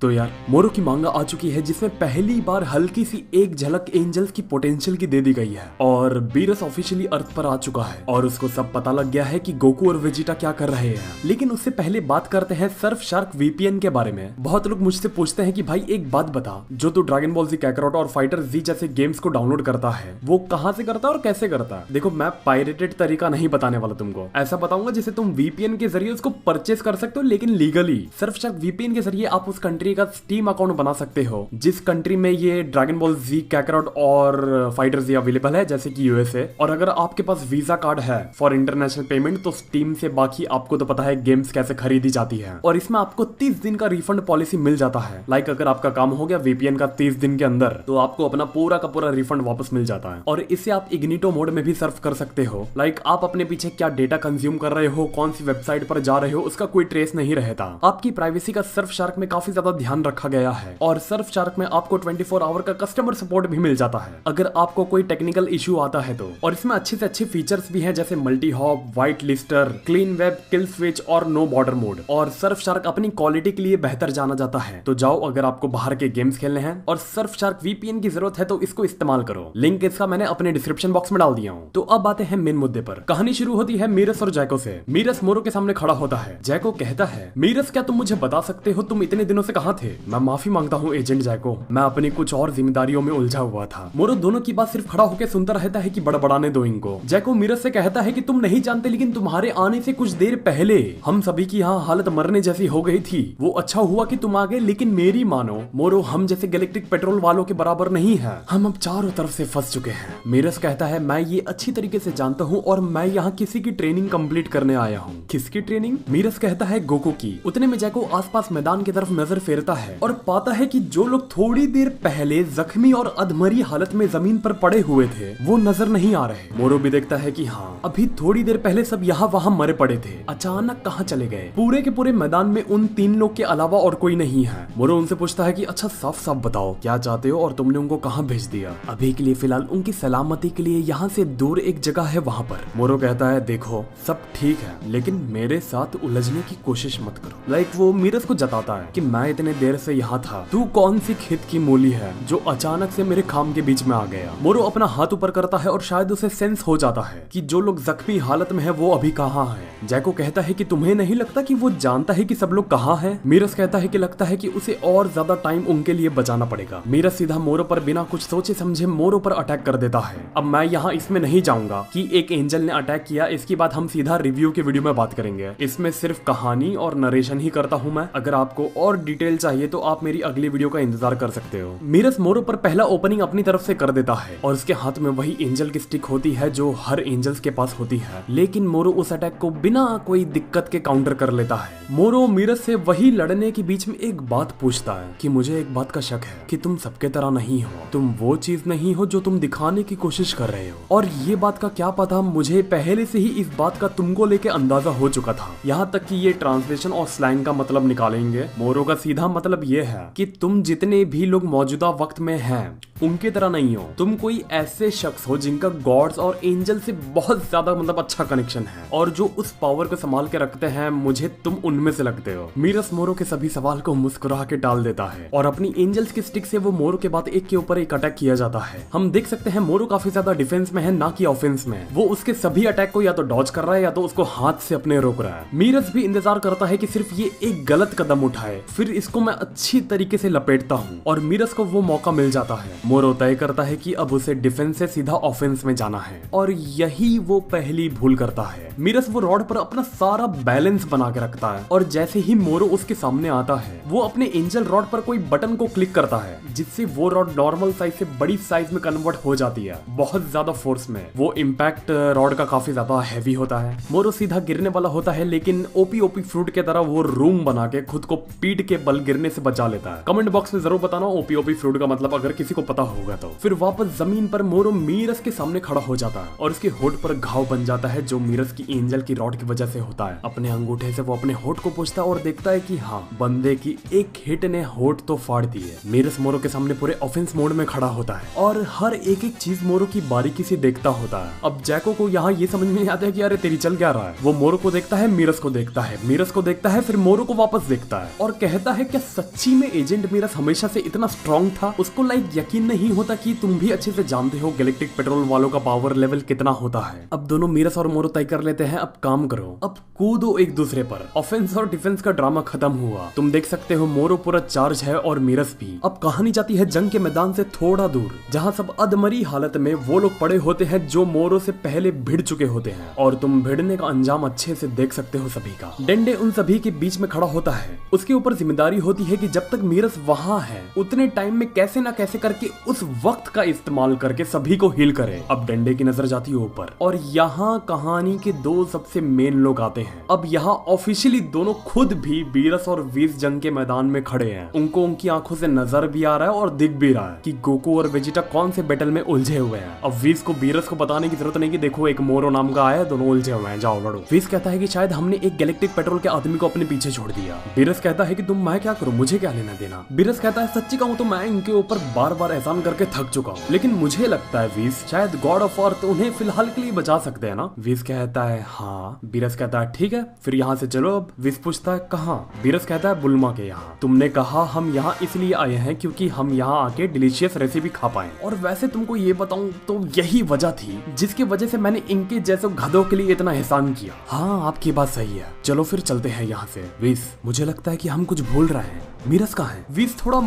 तो यार मोरो की मांगा आ चुकी है जिसमें पहली बार हल्की सी एक झलक एंजल्स की पोटेंशियल की दे दी गई है और बीरस ऑफिशियली अर्थ पर आ चुका है और उसको सब पता लग गया है कि गोकू और वेजिटा क्या कर रहे हैं। लेकिन उससे पहले बात करते हैं सर्फ शार्क वीपीएन के बारे में। बहुत लोग मुझसे पूछते हैं कि भाई एक बात बता, जो तू ड्रैगन बॉल जी काकारोट और फाइटर जी जैसे गेम्स को डाउनलोड करता है वो कहां से करता है और कैसे करता है। देखो मैं पायरेटेड तरीका नहीं बताने वाला तुमको, ऐसा बताऊंगा जिसे तुम वीपीएन के जरिए उसको परचेस कर सकते हो लेकिन लीगली। सर्फ शार्क वीपीएन के जरिए आप उस कंट्री का स्टीम अकाउंट बना सकते हो जिस कंट्री में ये ड्रैगन बॉल जी काकारोट और फाइटर जी अवेलेबल है, जैसे कि यूएसए। और अगर आपके पास वीजा कार्ड है फॉर इंटरनेशनल पेमेंट तो स्टीम से बाकी आपको तो पता है गेम्स कैसे खरीदी जाती है और इसमें आपको 30 दिन का रिफंड पॉलिसी मिल जाता है। लाइक अगर आपका काम हो गया वीपीएन का 30 दिन के अंदर तो आपको अपना पूरा का पूरा रिफंड वापस मिल जाता है। और इसे आप इग्निटो मोड में भी सर्फ कर सकते हो। लाइक आप अपने पीछे क्या डेटा कंज्यूम कर रहे हो, कौन सी वेबसाइट पर जा रहे हो, उसका कोई ट्रेस नहीं रहता। आपकी प्राइवेसी का सर्फ शार्क में काफी ज्यादा ध्यान रखा गया है और सर्फ शार्क में आपको 24 आवर का कस्टमर सपोर्ट भी मिल जाता है अगर आपको कोई टेक्निकल इशू आता है तो। और इसमें अच्छे से अच्छे फीचर्स भी हैं जैसे multi hop, white lister, clean web, kill switch और नो बॉर्डर मोड। और सर्फ शार्क अपनी क्वालिटी के लिए बेहतर जाना जाता है। तो जाओ अगर आपको बाहर के गेम्स खेलने हैं और सर्फ शार्क वीपीएन की जरूरत है तो इसको इस्तेमाल करो। लिंक इसका मैंने अपने डिस्क्रिप्शन बॉक्स में डाल दिया हूँ। तो अब आते हैं मेन मुद्दे पर। कहानी शुरू होती है मीरस और जैको से। मीरस मोरो के सामने खड़ा होता है। जैको कहता है, मीरस क्या तुम मुझे बता सकते हो तुम इतने दिनों से कहाँ थे? मैं माफी मांगता हूँ एजेंट जैको, मैं अपनी कुछ और जिम्मेदारियों में उलझा हुआ था। मोरो दोनों की बात सिर्फ खड़ा होकर सुनता रहता है कि बड़बड़ाने दो इनको। जैको मीरस से कहता है कि तुम नहीं जानते लेकिन तुम्हारे आने से कुछ देर पहले हम सभी की यहाँ हालत मरने जैसी हो गई थी। वो अच्छा हुआ कि तुम आ गए लेकिन मेरी मानो मोरो, हम जैसे गैलेक्टिक पेट्रोल वालों के बराबर नहीं है। हम अब चारों तरफ से फंस चुके हैं। मीरस कहता है, मैं ये अच्छी तरीके से जानता हूँ और मैं यहाँ किसी की ट्रेनिंग कंप्लीट करने आया हूँ। किसकी ट्रेनिंग? मीरस कहता है गोकू की। उतने में जैको आसपास मैदान की तरफ नजर फेरता है और पाता है कि जो लोग थोड़ी देर पहले जख्मी और अधमरी हालत में जमीन पर पड़े हुए थे वो नजर नहीं आ रहे। मोरो भी देखता है कि हाँ, अभी थोड़ी देर पहले सब यहाँ वहाँ मरे पड़े थे, अचानक कहाँ चले गए? पूरे के पूरे मैदान में उन 3 लोग के अलावा और कोई नहीं है। मोरो उनसे पूछता है कि अच्छा साफ साफ बताओ क्या चाहते हो और तुमने उनको कहाँ भेज दिया? अभी के लिए फिलहाल उनकी सलामती के लिए यहाँ से दूर एक जगह है वहाँ पर। मोरो कहता है, देखो सब ठीक है लेकिन मेरे साथ उलझने की कोशिश मत करो। लाइक वो मीरस को जताता है कि मैं इतने देर से यहाँ था, तू कौन सी खेत की मूली है जो अचानक से मेरे काम के बीच में आ गया? मोरो अपना हाथ ऊपर करता है और शायद उसे सेंस हो जाता है कि जो लोग जख्मी हालत में है वो अभी कहाँ है। जैको कहता है कि तुम्हें नहीं लगता कि वो जानता है कि सब लोग कहाँ हैं? मीरस कहता है कि लगता है कि उसे और ज्यादा टाइम उनके लिए बचाना पड़ेगा। मीरस सीधा मोरो पर बिना कुछ सोचे समझे मोरो पर अटैक कर देता है। अब मैं यहाँ इसमें नहीं जाऊंगा कि एक एंजल ने अटैक किया, इसकी बात हम सीधा रिव्यू के वीडियो में बात करेंगे। इसमें सिर्फ कहानी और नरेशन ही करता हूँ मैं। अगर आपको और डिटेल चाहिए तो आप मेरी अगली वीडियो का इंतजार कर सकते हो। मीरस मोरो पर पहला ओपनिंग अपनी तरफ से कर देता है और उसके हाथ में वही एंजल की स्टिक होती है जो हर एंजल्स के पास होती है। लेकिन मोरो उस अटैक को बिना कोई दिक्कत के काउंटर कर लेता है। मोरो मीरस से वही लड़ने के बीच में एक बात पूछता है कि मुझे एक बात का शक है कि तुम सबके तरह नहीं हो, तुम वो चीज नहीं हो जो तुम दिखाने की कोशिश कर रहे हो। और ये बात का क्या पता, मुझे पहले से ही इस बात का तुमको लेके अंदाजा हो चुका था। यहाँ तक कि ये ट्रांसलेशन और स्लैंग का मतलब निकालेंगे। मोरो का सीधा मतलब ये है कि तुम जितने भी लोग मौजूदा वक्त में हैं उनके तरह नहीं हो, तुम कोई ऐसे शख्स हो जिनका गॉड्स और एंजल से बहुत ज्यादा मतलब अच्छा कनेक्शन है और जो उस पावर को संभाल के रखते हैं। मुझे तुम उनमें से लगते हो। मीरस मोरो के सभी सवाल को मुस्कुरा के टाल देता है और अपनी एंजल्स की स्टिक से वो मोरो के बाद एक के ऊपर एक अटैक किया जाता है। हम देख सकते हैं मोरो काफी ज्यादा डिफेंस में है ना कि ऑफेंस में। वो उसके सभी अटैक को या तो डॉज कर रहा है या तो उसको हाथ से अपने रोक रहा है। मीरस भी इंतजार करता है कि सिर्फ ये एक गलत कदम उठाए, फिर इसको मैं अच्छी तरीके से लपेटता हूँ और मीरस को वो मौका मिल जाता है। मोरो तय करता है कि अब उसे डिफेंस से सीधा ऑफेंस में जाना है और यही वो पहली भूल करता है। मीरस वो रॉड पर अपना सारा बैलेंस बना के रखता है और जैसे ही मोरो उसके सामने आता है वो अपने एंजल रॉड पर कोई बटन को क्लिक करता है जिससे वो रॉड नॉर्मल साइज से बड़ी साइज में कन्वर्ट हो जाती है बहुत ज्यादा फोर्स में। वो इम्पैक्ट रॉड का काफी ज्यादा हैवी होता है। मोरो सीधा गिरने वाला होता है लेकिन ओपी फ्रूट के तरह वो रूम बना के खुद को पीठ के बल गिरने से बचा लेता है। कमेंट बॉक्स में जरूर बताना ओपी फ्रूट का मतलब अगर किसी को पता पता होगा तो। फिर वापस जमीन पर मोरो मीरस के सामने खड़ा हो जाता है और उसके होठ पर घाव बन जाता है जो मीरस की एंजल की रॉड की वजह से होता है। अपने अंगूठे से वो अपने होठ को पूछता है और देखता है कि हाँ, बंदे की एक हिट ने होठ तो फाड़ दिए। मीरस मोरो के सामने पूरे ऑफेंस मोड में खड़ा होता है और हर एक एक चीज मोरो की बारीकी से देखता होता है। अब जैको को यहाँ ये समझ में नहीं आता है कि अरे तेरी चल क्या रहा है। वो मोरो को देखता है, मीरस को देखता है, मीरस को देखता है, फिर मोरो को वापस देखता है और कहता है क्या सच्ची में एजेंट मीरस हमेशा से इतना स्ट्रॉन्ग था? उसको यकीन नहीं होता कि तुम भी अच्छे से जानते हो गैलेक्टिक पेट्रोल वालों का पावर लेवल कितना होता है। अब दोनों मीरस और मोरो तय कर लेते हैं, अब काम करो, अब कूदो एक दूसरे पर। ऑफेंस और डिफेंस का ड्रामा खत्म हुआ। तुम देख सकते हो मोरो पूरा चार्ज है और मीरस भी। अब कहानी जाती है जंग के मैदान से थोड़ा दूर, जहाँ सब अधमरी हालत में वो लोग पड़े होते हैं जो मोरो से पहले भिड़ चुके होते हैं और तुम भिड़ने का अंजाम अच्छे से देख सकते हो सभी का। डेंडे उन सभी के बीच में खड़ा होता है। उसके ऊपर जिम्मेदारी होती है कि जब तक मीरस वहां है उतने टाइम में कैसे ना कैसे करके उस वक्त का इस्तेमाल करके सभी को हील करे। अब डेंडे की नजर जाती है ऊपर और यहाँ कहानी के दो सबसे मेन लोग आते हैं। अब यहाँ ऑफिशियली दोनों खुद भी वीरस और वीस जंग के मैदान में खड़े हैं। उनको उनकी आंखों से नजर भी आ रहा है और दिख भी रहा है कि गोकू और वेजिटा कौन से बैटल में उलझे हुए हैं। अब वीस को वीरस को बताने की जरूरत नहीं कि देखो एक मोरो नाम का आया, दोनों उलझे हुए हैं, जाओ लड़ो। वीस कहता है कि शायद हमने एक गैलेक्टिक पेट्रोल के आदमी को अपने पीछे छोड़ दिया। वीरस कहता है कि तुम, मैं क्या करूं, मुझे क्या लेना देना। वीरस कहता है सच्ची कहूं तो मैं इनके ऊपर बार बार एहसान करके थक चुका हूँ, लेकिन मुझे लगता है वीस शायद गॉड ऑफ अर्थ उन्हें फिलहाल के लिए बचा सकते हैं ना। वीस कहता है हाँ। वीरस कहता है ठीक है फिर यहाँ से चलो। अब वीस पूछता है कहाँ? वीरस कहता है बुल्मा के यहाँ। तुमने कहा हम यहाँ इसलिए आए हैं क्योंकि हम यहाँ आके डिलीशियस रेसिपी खा पाए, और वैसे तुमको ये बताऊं तो यही वजह थी जिसकी वजह से मैंने इनके जैसे गधों के लिए इतना एहसान किया। हाँ आपकी बात सही है, चलो फिर चलते हैं यहाँ से। वीस मुझे लगता है कि हम कुछ भूल रहे हैं, मीरस कहाँ है? वीस थोड़ा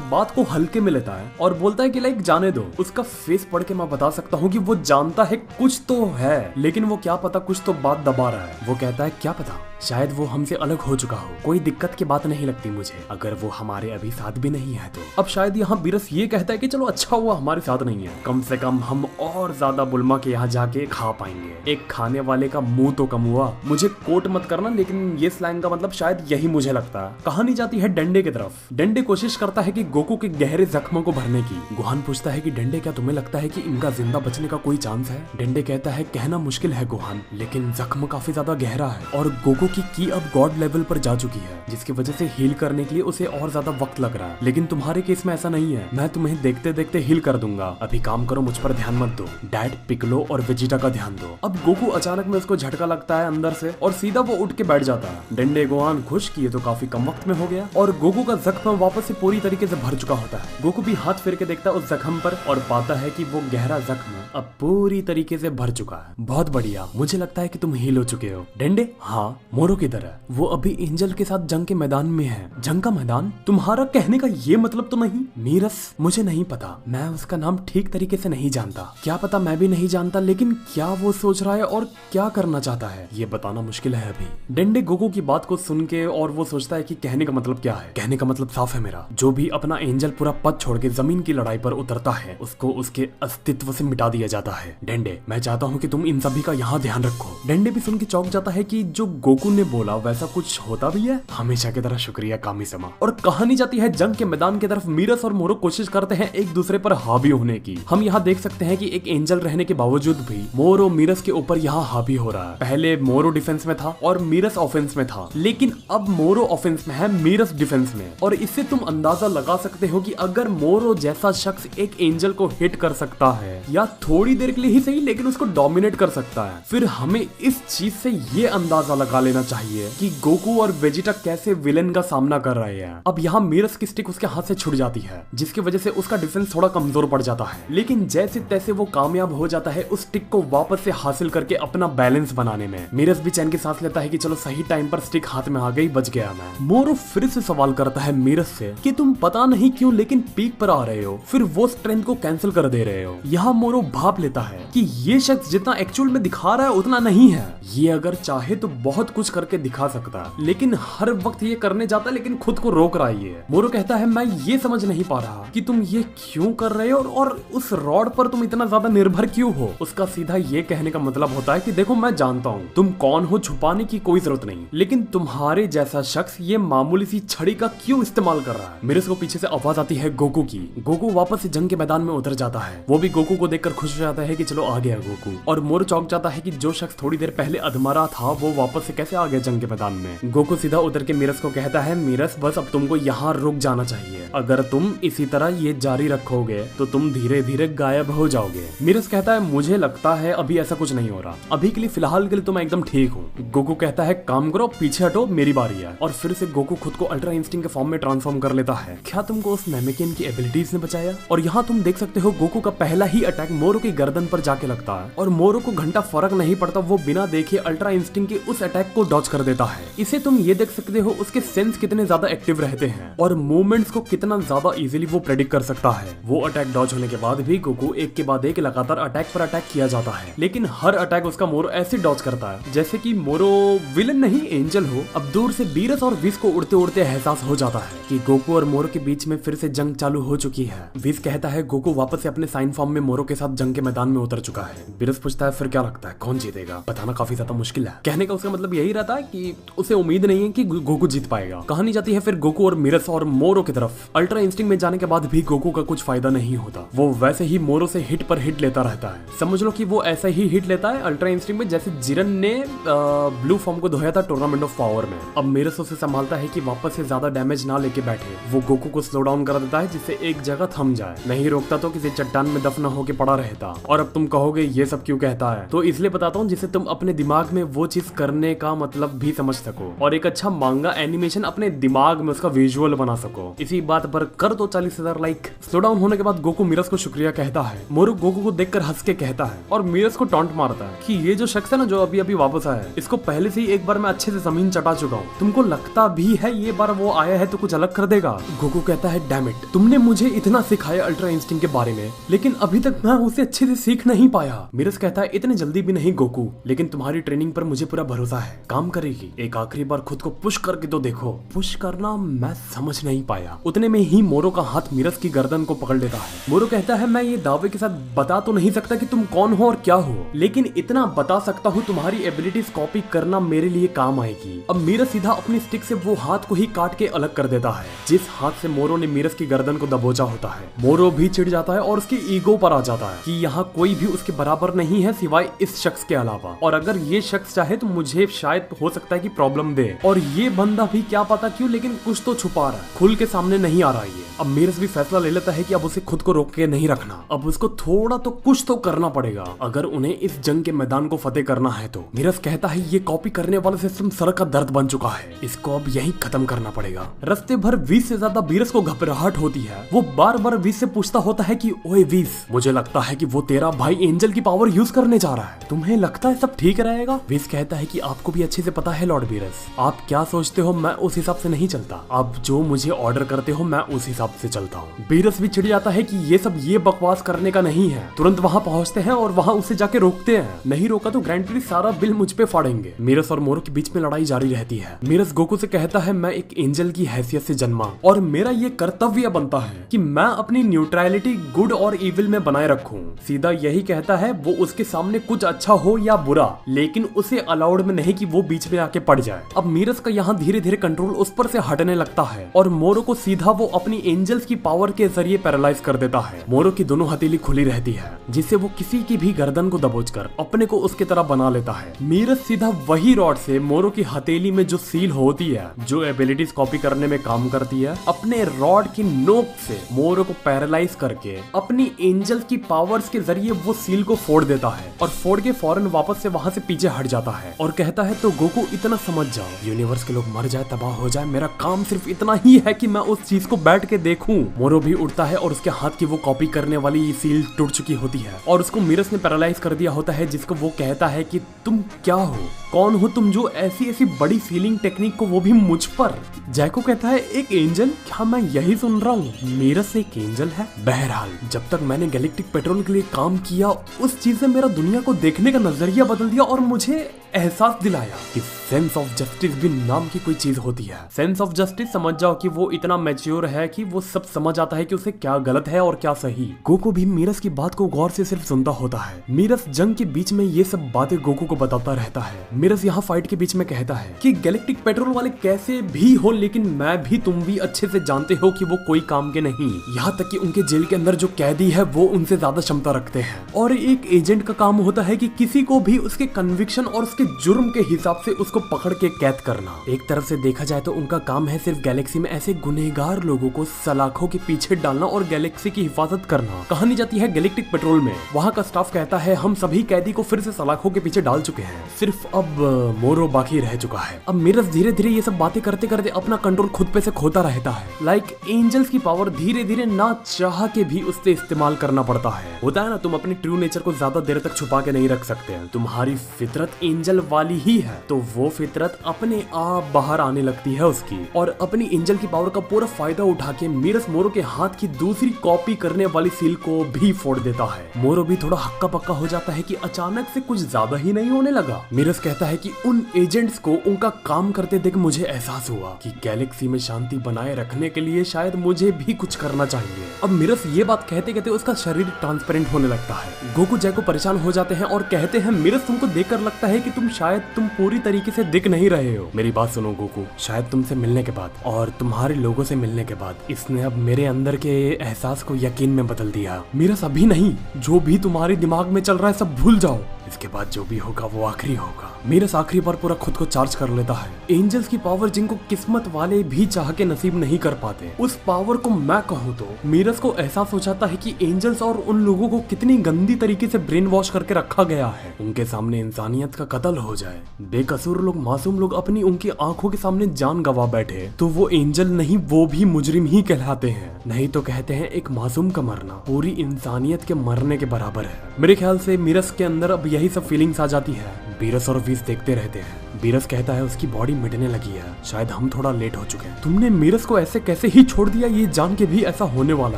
बात को हल्के में लेता है और बोलता है कि जाने दो, उसका फेस पढ़ के मैं बता सकता हूँ कि वो जानता है कुछ तो है, लेकिन वो क्या पता कुछ तो बात दबा रहा है। वो कहता है क्या पता शायद वो हमसे अलग हो चुका हो, कोई दिक्कत की बात नहीं लगती मुझे अगर वो हमारे अभी साथ भी नहीं है तो। अब शायद यहाँ वीरस ये कहता है कि चलो अच्छा हुआ हमारे साथ नहीं है, कम से कम हम और ज्यादा बुल्मा के यहाँ जाके खा पाएंगे। एक खाने वाले का मुंह तो कम हुआ। मुझे कोट मत करना, लेकिन ये स्लैंग का मतलब शायद यही मुझे लगता है। कहानी जाती है डेंडे की तरफ। डेंडे कोशिश करता है कि गोकू के गहरे जख्मों को भरने की। गुहान पूछता है कि डेंडे क्या तुम्हें लगता है कि इनका जिंदा बचने का कोई चांस है? डेंडे कहता है कहना मुश्किल है गुहान, लेकिन जख्म काफी ज्यादा गहरा है और गोकू की अब गॉड लेवल पर जा चुकी है, जिसकी वजह से हील करने के लिए उसे और ज्यादा वक्त लग रहा है। लेकिन तुम्हारे केस में ऐसा नहीं है, मैं तुम्हें देखते देखते हील कर दूंगा। अभी काम करो, मुझ पर ध्यान मत दो, डैड, पिकलो और वेजिटा का ध्यान दो। अब गोकू अचानक में उसको झटका लगता है अंदर से और सीधा वो उठ के बैठ जाता है। डेंडे गुहान खुश किए तो काफी कम वक्त में हो गया और गोकू का जख्म वापस से पूरी तरीके से भर चुका होता है। गोकू भी हाथ फेर के देखता है उस जख्म पर और पाता है कि वो गहरा जख्म अब पूरी तरीके से भर चुका है। बहुत बढ़िया, मुझे लगता है कि तुम हील हो चुके हो। डेंडे हाँ, मोरो किधर है? वो अभी एंजल के साथ जंग के मैदान में है। जंग का मैदान? तुम्हारा कहने का ये मतलब तो नहीं? मीरस मुझे नहीं पता, मैं उसका नाम ठीक तरीके से नहीं जानता। क्या पता मैं भी नहीं जानता, लेकिन क्या वो सोच रहा है और क्या करना चाहता है ये बताना मुश्किल है अभी। डेंडे गोकू की बात को सुन के और वो सोचता है कि कहने का मतलब क्या है। कहने का मतलब साफ है मेरा, जो भी अपना एंजल पूरा पद छोड़ के जमीन की लड़ाई पर उतरता है उसको उसके अस्तित्व से मिटा दिया जाता है। डेंडे मैं चाहता हूँ कि तुम इन सभी का यहाँ ध्यान रखो। डेंडे भी सुन के चौंक जाता है कि जो गोकू ने बोला वैसा कुछ होता भी है। हमेशा की तरह शुक्रिया कामी-समा। और कहानी जाती है जंग के मैदान की तरफ। मीरस और मोरो कोशिश करते हैं एक दूसरे पर हावी होने की। हम यहाँ देख सकते हैं कि एक एंजल रहने के बावजूद भी मोरो मीरस के ऊपर यहाँ हावी हो रहा है। पहले मोरो डिफेंस में था और मीरस ऑफेंस में था, लेकिन अब मोरो ऑफेंस में है, मीरस डिफेंस में। और इससे तुम अंदाजा लगा सकते हो कि अगर मोरो जैसा शख्स एक एंजल को हिट कर सकता है या थोड़ी देर के लिए ही सही लेकिन उसको डोमिनेट कर सकता है, फिर हमें इस चीज से ये अंदाजा लगा लेना चाहिए कि गोकू और वेजिटा कैसे विलेन का सामना कर रहे हैं। अब यहाँ मीरस की स्टिक उसके हाथ से छूट जाती है, जिसकी वजह से उसका डिफेंस थोड़ा कमजोर पड़ जाता है, लेकिन जैसे तैसे वो कामयाब हो जाता है उस स्टिक को वापस से हासिल करके अपना बैलेंस बनाने में। मीरस भी चैन की सांस लेता है कि चलो सही टाइम पर स्टिक हाथ में आ गई, बच गया मैं। मोरो फिर से सवाल करता है मीरस से कि तुम पता नहीं क्यों लेकिन पीक पर आ रहे हो, फिर वो स्ट्रेंथ को कैंसिल कर दे रहे हो। यहाँ मोरो भाप लेता है कि ये शख्स जितना एक्चुअल में दिखा रहा है उतना नहीं है। ये अगर चाहे तो बहुत कुछ करके दिखा सकता है, लेकिन हर वक्त ये करने जाता है लेकिन खुद को रोक रहा है। मोरो कहता है मैं ये समझ नहीं पा रहा कि तुम ये क्यों कर रहे हो और उस रॉड पर तुम इतना ज्यादा निर्भर क्यों हो। उसका सीधा ये कहने का मतलब होता है कि देखो मैं जानता हूँ तुम कौन हो, छुपाने की कोई जरूरत नहीं, लेकिन तुम्हारे जैसा शख्स ये मामूली सी छड़ी का क्यों इस्तेमाल कर रहा है। मीरस को पीछे से आवाज आती है गोकू की। गोकू गोकू वापस से जंग के मैदान में उतर जाता है। वो भी गोकू को देखकर खुश हो जाता है कि चलो आ गया गोकू। और मोरू चौंक जाता है कि जो शख्स थोड़ी देर पहले अधमरा था वो वापस से कैसे आ गया जंग के मैदान में। गोकू सीधा उतर के मीरस को कहता है, मीरस बस अब तुमको यहाँ रुक जाना चाहिए, अगर तुम इसी तरह ये जारी रखोगे तो तुम धीरे धीरे गायब हो जाओगे। मीरस कहता है, मुझे लगता है अभी ऐसा कुछ नहीं हो रहा, अभी के लिए फिलहाल के लिए तो मैं एकदम ठीक हूँ। गोकू कहता है, काम करो, पीछे हटो, मेरी बारी है। और फिर से गोकू खुद को अल्ट्रा इंस्टिंक्ट के फॉर्म में ट्रांसफॉर्म कर लेता है। क्या तुमको उस नामेकियन की एबिलिटीज ने बचाया? और यहाँ तुम देख सकते हो गोकू का पहला ही अटैक मोरू की गर्दन पर जाके लगता है और मोरू को घंटा फर्क नहीं पड़ता, वो बिना देखे अल्ट्रा इंस्टिंक्ट के उस अटैक को डॉज कर देता है। इसे तुम ये देख सकते हो उसके सेंस कितने ज्यादा एक्टिव रहते हैं और मूवमेंट्स को कितना ज्यादा इजीली वो प्रेडिक्ट कर सकता है। वो अटैक डॉज होने के बाद भी गोकू एक के बाद एक लगातार अटैक पर अटैक किया जाता है, लेकिन हर अटैक उसका मोरू ऐसे डॉज करता है जैसे कि मोरू विलन नहीं एंजल हो। अब दूर से बीरस और विस को उड़ते उड़ते एहसास हो जाता है कि गोकू और मोरू के बीच में फिर से जंग चालू हो चुकी है। विस कहता है गोकू वापस से अपने साइन फॉर्म में मोरू के साथ जंग के मैदान में उतर चुका है। बीरस पूछता है, फिर क्या लगता है कौन जीतेगा? बताना काफी ज्यादा मुश्किल है। कहने का उसका मतलब यही रहता है कि उसे उम्मीद नहीं है कि गोकू जीत पाएगा। कहानी जाती है फिर गोकू और मीरस और मोरू की तरफ। अल्ट्रा इंस्टिंक्ट में जाने के बाद भी गोकू का कुछ फायदा नहीं होता, वो वैसे ही मोरू से हिट पर हिट लेता रहता है। समझ लो कि वो ऐसा ही हिट लेता है अल्ट्रा इंस्टिंक्ट में जैसे जिरन ने ब्लू फॉर्म को धोया था टूर्नामेंट ऑफ पावर में। अब मीरस उसे संभालता है कि वापस से ज्यादा डैमेज ना लेके बैठे। वो गोकू को स्लो डाउन कर देता है जिससे एक जगह थम जाए, नहीं रोकता तो किसी चट्टान में दफना होके पड़ा रहता। और अब तुम कहोगे ये सब क्यों कहता है, तो इसलिए बताता हूँ जिससे तुम अपने दिमाग में वो चीज करने का मतलब भी समझ सको और एक अच्छा मांगा एनिमेशन अपने दिमाग में उसका विजुअल बना सको। इसी बात पर कर दो 40,000 लाइक। स्लो डाउन होने के बाद गोकू मीरस को शुक्रिया कहता है। मोरू गोकू को देखकर हंस के कहता है और मीरस को टॉन्ट मारता है कि ये जो शख्स है ना जो अभी अभी वापस आया है, इसको पहले से ही एक बार मैं अच्छे से जमीन चटा चुका हूँ, तुमको लगता भी है ये बार वो आया है तो कुछ अलग कर देगा? गोकू कहता है, डैम इट, तुमने मुझे इतना सिखाया अल्ट्रा इंस्टिंक्ट के बारे में, लेकिन अभी तक मैं उसे अच्छे से सीख नहीं पाया। मीरस कहता है, इतने जल्दी भी नहीं गोकू, लेकिन तुम्हारी ट्रेनिंग पर मुझे पूरा भरोसा है, काम करेगी। एक आखिरी बार खुद को पुश करके तो देखो। पुश करना मैं समझ नहीं पाया। उतने में ही मोरू का हाथ मीरस की गर्दन को पकड़ लेता है। मोरू कहता है, मैं ये दावे के साथ बता तो नहीं सकता कि तुम कौन हो और क्या हो, लेकिन इतना बता सकता हूँ तुम्हारी एबिलिटीज कॉपी करना मेरे लिए काम आएगी। अब मीरस सीधा अपनी स्टिक से वो हाथ को ही काट के अलग कर देता है जिस हाथ से मोरू ने मीरस की गर्दन को दबोचा होता है। मोरू भी चिढ़ जाता है और उसकी ईगो पर आ जाता है कि यहाँ कोई भी उसके बराबर नहीं है सिवाय इस शख्स के अलावा, और अगर ये शख्स चाहे तो मुझे शायद हो सकता है कि प्रॉब्लम दे, और ये बंदा भी क्या पता क्यों लेकिन कुछ तो छुपा रहा है, खुल के सामने नहीं आ रहा है। अब मीरस भी फैसला ले लेता है कि अब उसे खुद को रोक के नहीं रखना, अब उसको थोड़ा तो कुछ तो करना पड़ेगा अगर उन्हें इस जंग के मैदान को फतेह करना है तो। मीरस कहता है, ये कॉपी करने वाला सिस्टम सर का दर्द बन चुका है, इसको अब यहीं खत्म करना पड़ेगा। रास्ते भर वीस से ज्यादा मीरस को घबराहट होती है। वो बार बार वीस से पूछता होता है कि ओए वीस, मुझे लगता है कि वो तेरा भाई एंजल की पावर यूज करने जा रहा है, तुम्हें लगता है सब ठीक रहेगा? वीस कहता है कि आपको भी अच्छे से पता है लॉर्ड वीरस, आप क्या सोचते हो मैं उस हिसाब से नहीं चलता, आप जो मुझे ऑर्डर करते हो मैं उस हिसाब से चलता हूँ। वीरस भी चिढ़ जाता है कि ये सब ये बकवास करने का नहीं है। तुरंत वहाँ पहुँचते हैं और वहाँ उसे जाके रोकते हैं, नहीं रोका तो ग्रैंड प्रिंस सारा बिल मुझ पे फाड़ेंगे। मीरस और मोरू के बीच में लड़ाई जारी रहती है। मीरस गोकू से कहता है, मैं एक एंजल की हैसियत से जन्मा और मेरा ये कर्तव्य बनता है कि मैं अपनी न्यूट्रलिटी गुड और इविल में बनाए रखूं। सीधा यही कहता है, वो उसके सामने कुछ अच्छा हो या बुरा, लेकिन उसे अलाउड में नहीं कि वो बीच में आके पड़ जाए। अब मीरस का यहाँ धीरे धीरे कंट्रोल उस पर से हटने लगता है और मोरू को सीधा वो अपनी एंजल्स की पावर के जरिए पैरालाइज कर देता है। मोरू की दोनों हथेली खुली रहती है जिससे वो किसी की भी गर्दन को दबोचकर अपने को उसकी तरह बना लेता है। मीरस सीधा वही रॉड से मोरू की हथेली में जो सील होती है जो एबिलिटीज कॉपी करने में काम करती है, अपने रॉड की नोक से मोरू को पैरालाइज करके अपनी एंजल की पावर्स के जरिए वो सील को फोड़ देता है और फोड़ के फौरन वापस से वहां से पीछे हट जाता है और कहता है, तो गोकू इतना समझ जाओ, यूनिवर्स के लोग मर जाए तबाह हो जाए, मेरा काम सिर्फ इतना ही है कि मैं उस चीज को बैठ के देखूं। मोरू भी उड़ता है और उसके हाथ की वो कॉपी करने वाली सील टूट चुकी होती है और उसको मीरस ने पैरालाइज कर दिया होता है, जिसको वो कहता है कि तुम क्या हो, कौन हो तुम जो ऐसी ऐसी बड़ी सीलिंग टेक्निक को वो भी मुझ पर। जैको कहता है, एक एंजल? क्या मैं यही सुन रहा हूँ, मीरस एक एंजल है? बहरहाल जब तक मैंने गैलेक्टिक पेट्रोल के लिए काम किया उस चीज ने मेरा दुनिया को देखने का नजरिया बदल दिया और मुझे एहसास दिलाया कि सेंस ऑफ जस्टिस भी नाम की कोई चीज होती है। सेंस ऑफ जस्टिस समझ जाओ कि वो इतना मैच्योर है कि वो सब समझ आता है कि उसे क्या गलत है और क्या सही। गोकू भी मीरस की बात को गौर से सिर्फ सुनता होता है। मीरस जंग के बीच में ये सब बातें गोकू को बताता रहता है। मीरस यहाँ फाइट के बीच में कहता है कि गैलेक्टिक पेट्रोल वाले कैसे भी हो, लेकिन मैं भी तुम भी अच्छे से जानते हो कि वो कोई काम के नहीं। यहाँ तक कि उनके जेल के अंदर जो कैदी है वो उनसे ज्यादा क्षमता रखते हैं और एक एजेंट का काम होता है कि किसी को भी उसके कन्विक्शन और उसके जुर्म के हिसाब से उसको पकड़ के कैद करना। एक तरफ से देखा जाए तो उनका काम है सिर्फ गैलेक्सी में ऐसे गुनहगार लोगों को सलाखों के पीछे डालना और गैलेक्सी की हिफाजत करना। कहानी जाती है गैलेक्टिक पेट्रोल में। वहाँ का स्टाफ कहता है हम सभी कैदी को फिर से सलाखों के पीछे डाल चुके हैं, सिर्फ अब मोरो बाकी रह चुका है। अब मीरस धीरे धीरे ये सब बातें करते करते अपना कंट्रोल खुद पे से खोता रहता है। लाइक एंजल्स की पावर धीरे धीरे ना चाह के भी उससे इस्तेमाल करना पड़ता है। होता है ना, तुम अपनी ट्रू नेचर को ज्यादा देर तक छुपा के नहीं रख सकते। तुम्हारी फितरत एंजल वाली ही है, तो वो फितरत अपने आप बाहर आने लगती है उसकी। और अपनी एंजल की पावर का पूरा फायदा उठा के मीरस मोरो के हाथ की दूसरी कॉपी करने वाली सील को भी फोड़ देता है। मोरो भी थोड़ा हक्का पक्का हो जाता है कि अचानक से कुछ ज्यादा ही नहीं होने लगा। मीरस कहता है कि उन एजेंट्स को उनका काम करते देख मुझे एहसास हुआ कि गैलेक्सी में शांति बनाए रखने के लिए शायद मुझे भी कुछ करना चाहिए। अब मीरस ये बात कहते कहते उसका शरीर ट्रांसपेरेंट होने लगता है। गोकू जय को परेशान हो जाते हैं और कहते हैं मीरस तुमको देखकर लगता है कि तुम पूरी तरीके से दिख नहीं रहे हो। मेरी बात सुनो गोकू, शायद तुमसे मिलने के बाद और तुम्हारे लोगों से मिलने के बाद इसने अब मेरे अंदर के एहसास को यकीन में बदल दिया। मीरस अभी नहीं, जो भी तुम्हारे दिमाग में चल रहा है सब भूल जाओ। इसके बाद जो भी होगा वो आखिरी होगा। मीरस आखिरी बार पूरा खुद को चार्ज कर लेता है। एंजल्स की पावर जिनको किस्मत वाले भी चाह के नसीब नहीं कर पाते, उस पावर को मैं कहूँ तो मीरस को एहसास हो जाता है कि एंजल्स और उन लोगों को कितनी गंदी तरीके से ब्रेन वॉश करके रखा गया है। उनके सामने इंसानियत का कत्ल हो जाए, बेकसूर लोग, मासूम लोग अपनी उनकी आंखों के सामने जान गवा बैठे, तो वो एंजल नहीं, वो भी मुजरिम ही कहलाते हैं। नहीं तो कहते हैं एक मासूम का मरना पूरी इंसानियत के मरने के बराबर है। मेरे ख्याल से मीरस के अंदर अब यही सब फीलिंग्स आ जाती है। बीरस और वीस देखते रहते हैं। बीरस कहता है उसकी बॉडी मिटने लगी है, शायद हम थोड़ा लेट हो चुके हैं। तुमने मीरस को ऐसे कैसे ही छोड़ दिया, ये जान के भी ऐसा होने वाला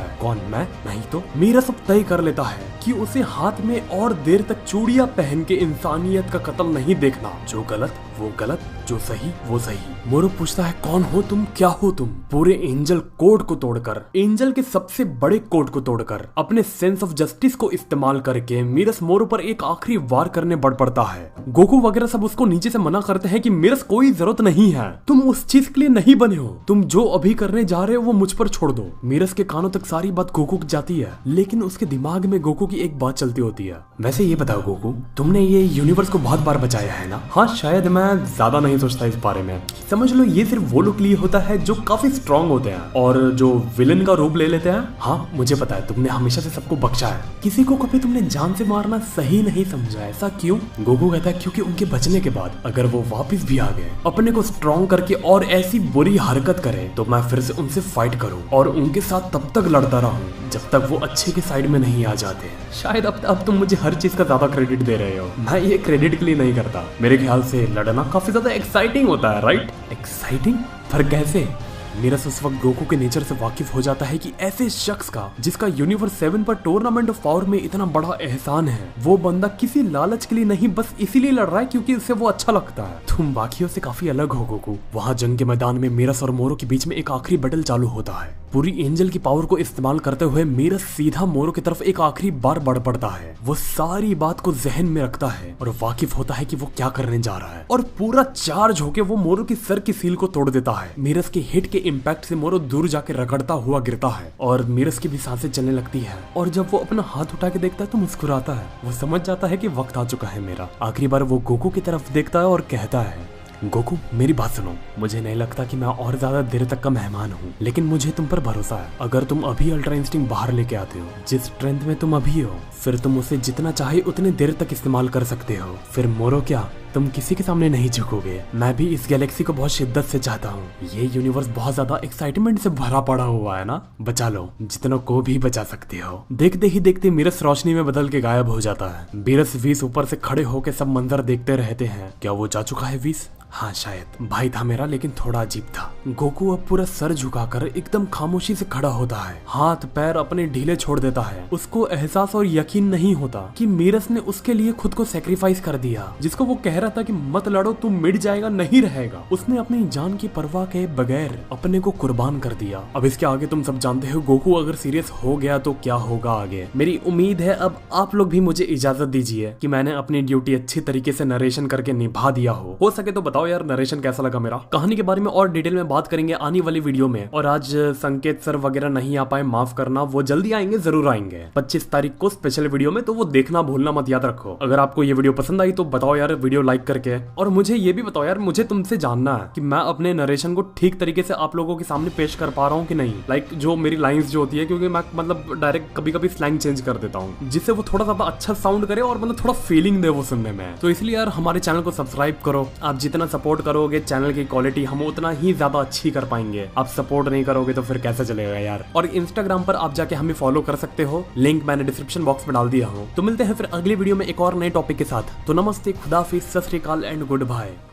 है। कौन, मैं? नहीं तो। मीरस अब तय कर लेता है कि उसे हाथ में और देर तक चूड़ियां पहन के इंसानियत का कत्ल नहीं देखना। जो गलत वो गलत, जो सही वो सही। मोरो पूछता है कौन हो तुम, क्या हो तुम? पूरे एंजल कोड को तोड़कर, एंजल के सबसे बड़े कोड को तोड़कर, अपने सेंस ऑफ जस्टिस को इस्तेमाल करके मीरस मोरो पर एक आखिरी वार करने बढ़ पड़ता है। गोकू वगैरह सब उसको नीचे से मना करते हैं कि मीरस कोई जरूरत नहीं है, तुम उस चीज के लिए नहीं बने हो, तुम जो अभी करने जा रहे हो वो मुझ पर छोड़ दो। मीरस के कानों तक सारी बात गोकू जाती है, लेकिन उसके दिमाग में गोकू की एक बात चलती होती है। वैसे ये बताओ गोकू, तुमने ये यूनिवर्स को बहुत बार बचाया है ना? हाँ, शायद मैं ज्यादा नहीं सोचता इस बारे में। समझ लो ये सिर्फ वो लोग के लिए होता है जो काफी स्ट्रांग होते हैं और जो विलन का रूप ले लेते हैं। हाँ मुझे पता है, तुमने हमेशा से सबको बख्शा है, किसी को कभी तुमने जान से मारना सही नहीं समझा। ऐसा क्यों? गोकू कहता है क्योंकि उनके बचने के बाद अगर वो वापस भी आ गए अपने को स्ट्रांग करके और ऐसी बुरी हरकत करें तो मैं फिर से उनसे फाइट करूं और उनके साथ तब तक लड़ता रहूं जब तक वो अच्छे के साइड में नहीं आ जाते। शायद अब तुम मुझे हर चीज का ज्यादा क्रेडिट दे रहे हो, मैं ये क्रेडिट के लिए नहीं करता। मेरे ख्याल से लड़ना काफी ज्यादा एक्साइटिंग होता है, राइट? एक्साइटिंग? पर कैसे? मीरस उस वक्त गोकू के नेचर से वाकिफ हो जाता है कि ऐसे शख्स का जिसका यूनिवर्स 7 पर टूर्नामेंट ऑफ पावर में इतना बड़ा एहसान है, वो बंदा किसी लालच के लिए नहीं बस इसीलिए लड़ रहा है क्योंकि उसे वो अच्छा लगता है। तुम बाकियों से काफी अलग हो गोकू। वहाँ जंग के मैदान में मीरस और मोरो के बीच में एक आखिरी बैटल चालू होता है। पूरी एंजल की पावर को इस्तेमाल करते हुए मीरस सीधा मोरो की तरफ एक आखिरी बार बढ़ पड़ता है। वो सारी बात को जहन में रखता है और वाकिफ होता है कि वो क्या करने जा रहा है और पूरा चार्ज होके वो मोरो की सर की सील को तोड़ देता है। मीरस के हिट के इम्पैक्ट से मोरो दूर जाके रगड़ता हुआ गिरता है और मीरस की भी सांसें चलने लगती है और जब वो अपना हाथ उठा के देखता है तो मुस्कुराता है। वो समझ जाता है कि वक्त आ चुका है मेरा। आखिरी बार वो गोकू की तरफ देखता है और कहता है गोकू मेरी बात सुनो, मुझे नहीं लगता कि मैं और ज्यादा देर तक का मेहमान हूँ, लेकिन मुझे तुम पर भरोसा है। अगर तुम अभी अल्ट्रा इंस्टिंक्ट बाहर लेके आते हो, जिस स्ट्रेंथ में तुम अभी हो, फिर तुम उसे जितना चाहे उतने देर तक इस्तेमाल कर सकते हो। फिर मोरो क्या, तुम किसी के सामने नहीं झुकोगे। मैं भी इस गैलेक्सी को बहुत शिद्दत से चाहता हूँ। ये यूनिवर्स बहुत ज्यादा एक्साइटमेंट से भरा पड़ा हुआ है ना, बचा लो जितनों को भी बचा सकते हो। देखते ही देखते मीरस रोशनी में बदल के गायब हो जाता है। बीरस वीस ऊपर से खड़े होकर सब मंजर देखते रहते हैं। क्या वो जा चुका है वीस? हाँ शायद। भाई था मेरा, लेकिन थोड़ा अजीब था। गोकू अब पूरा सर झुकाकर एकदम खामोशी से खड़ा होता है, हाथ पैर अपने ढीले छोड़ देता है। उसको एहसास और यकीन नहीं होता कि मीरस ने उसके लिए खुद को सेक्रीफाइस कर दिया, जिसको वो कह कह रहा था कि मत लड़ो, तुम मिट जाएगा, नहीं रहेगा। उसने अपनी जान की परवाह के बगैर अपने को कुर्बान कर दिया। अब इसके आगे तुम सब जानते हो, गोकू अगर सीरियस हो गया तो क्या होगा आगे। मेरी उम्मीद है अब आप लोग भी मुझे इजाजत दीजिए कि मैंने अपनी ड्यूटी अच्छी तरीके से नरेशन करके निभा दिया हो सके तो बताओ यार नरेशन कैसा लगा मेरा। कहानी के बारे में और डिटेल में बात करेंगे आने वाली वीडियो में। और आज संकेत सर वगैरह नहीं आ पाए, माफ करना, वो जल्दी आएंगे, जरूर आएंगे 25 तारीख को स्पेशल वीडियो में, तो वो देखना भूलना मत, याद रखो। अगर आपको ये वीडियो पसंद आई तो बताओ यार वीडियो लाइक करके। और मुझे ये भी बताओ यार, मुझे तुमसे जानना है कि मैं अपने नरेशन को ठीक तरीके से आप लोगों के सामने पेश कर पा रहा हूँ कि नहीं। लाइक जो मेरी लाइंस जो होती है, क्योंकि मैं मतलब डायरेक्ट कभी कभी स्लैंग चेंज कर देता हूँ जिससे वो थोड़ा ज्यादा अच्छा साउंड करे और मतलब थोड़ा फीलिंग दे वो सुनने में। तो इसलिए यार हमारे चैनल को सब्सक्राइब करो। आप जितना सपोर्ट करोगे चैनल की क्वालिटी हम उतना ही ज्यादा अच्छी कर पाएंगे। आप सपोर्ट नहीं करोगे तो फिर कैसे चलेगा यार। और इंस्टाग्राम पर आप जाके हमें फॉलो कर सकते हो, लिंक मैंने डिस्क्रिप्शन बॉक्स में डाल दिया हो। तो मिलते हैं फिर अगली वीडियो में एक और नए टॉपिक के साथ। तो नमस्ते, खुदाफिज, सत श्री अकाल एंड गुड बाय।